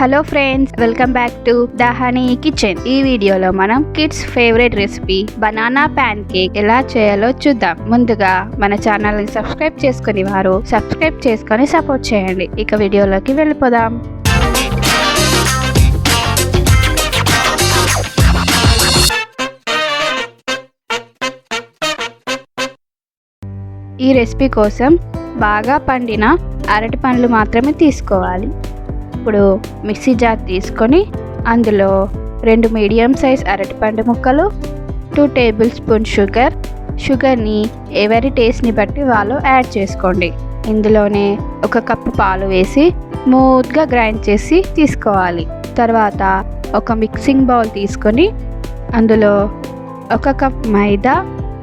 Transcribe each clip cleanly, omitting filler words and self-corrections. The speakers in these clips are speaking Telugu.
Hello friends, welcome back to the honey kitchen. ఈ వీడియోలో మనం kids favourite recipe banana pan cake ఎలా చేయాలో చూద్దాం. ముందుగా మన ఛానల్ ని సబ్స్క్రైబ్ చేసుకుని వారు సబ్స్క్రైబ్ చేసుకొని సపోర్ట్ చేయండి. ఇక వీడియోలోకి వెళ్ళిపోదాం. ఈ రెసిపీ కోసం బాగా పండిన అరటి పండ్లు మాత్రమే తీసుకోవాలి. ఇప్పుడు మిక్సీ జార్ తీసుకొని అందులో 2 మీడియం సైజ్ అరటిపండు ముక్కలు, 2 టేబుల్ స్పూన్ షుగర్ని ఎవరి టేస్ట్ని బట్టి వాళ్ళు యాడ్ చేసుకోండి. ఇందులోనే 1 కప్పు పాలు వేసి స్మూత్గా గ్రైండ్ చేసి తీసుకోవాలి. తర్వాత ఒక మిక్సింగ్ బౌల్ తీసుకొని అందులో 1 కప్ మైదా,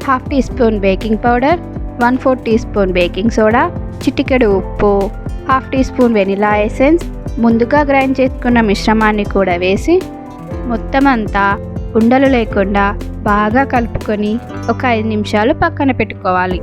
1/2 teaspoon baking powder, 1/4 teaspoon baking soda, చిటికెడు ఉప్పు, 1/2 టీ స్పూన్ వెనిలా ఎసెన్స్, ముందుగా గ్రైండ్ చేసుకున్న మిశ్రమాన్ని కూడా వేసి మొత్తం అంతా ఉండలు లేకుండా బాగా కలుపుకొని ఒక 5 నిమిషాలు పక్కన పెట్టుకోవాలి.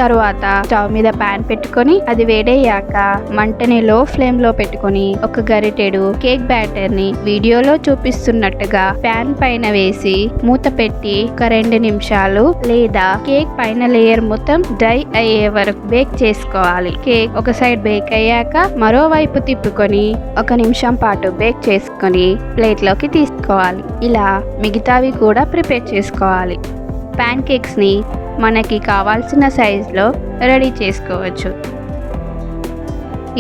తరువాత స్టవ్ మీద ప్యాన్ పెట్టుకొని అది వేడయ్యాక మంటని లో ఫ్లేమ్ లో పెట్టుకొని ఒక గరిటెడు కేక్ బ్యాటర్ ని వీడియోలో చూపిస్తున్నట్టుగా ప్యాన్ పైన వేసి మూత పెట్టి ఒక 2 నిమిషాలు లేదా కేక్ పైన లేయర్ మొత్తం డ్రై అయ్యే వరకు బేక్ చేసుకోవాలి. కేక్ ఒక సైడ్ బేక్ అయ్యాక మరోవైపు తిప్పుకొని 1 నిమిషం పాటు బేక్ చేసుకొని ప్లేట్ లోకి తీసుకోవాలి. ఇలా మిగతావి కూడా ప్రిపేర్ చేసుకోవాలి. ప్యాన్ కేక్స్ ని మనకి కావాల్సిన సైజులో రెడీ చేసుకోవచ్చు.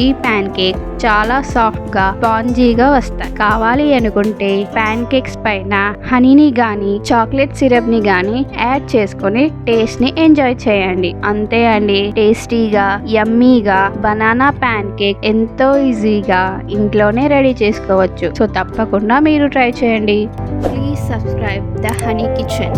ఈ ప్యాన్ కేక్ చాలా సాఫ్ట్గా స్పాంజీగా వస్తాయి. కావాలి అనుకుంటే ప్యాన్ కేక్స్ పైన హనీని గానీ చాక్లెట్ సిరప్ని గానీ యాడ్ చేసుకొని టేస్ట్ని ఎంజాయ్ చేయండి. అంతే అండి, టేస్టీగా యమ్మీగా బనానా ప్యాన్ కేక్ ఎంతో ఈజీగా ఇంట్లోనే రెడీ చేసుకోవచ్చు. సో తప్పకుండా మీరు ట్రై చేయండి. Please subscribe the honey kitchen.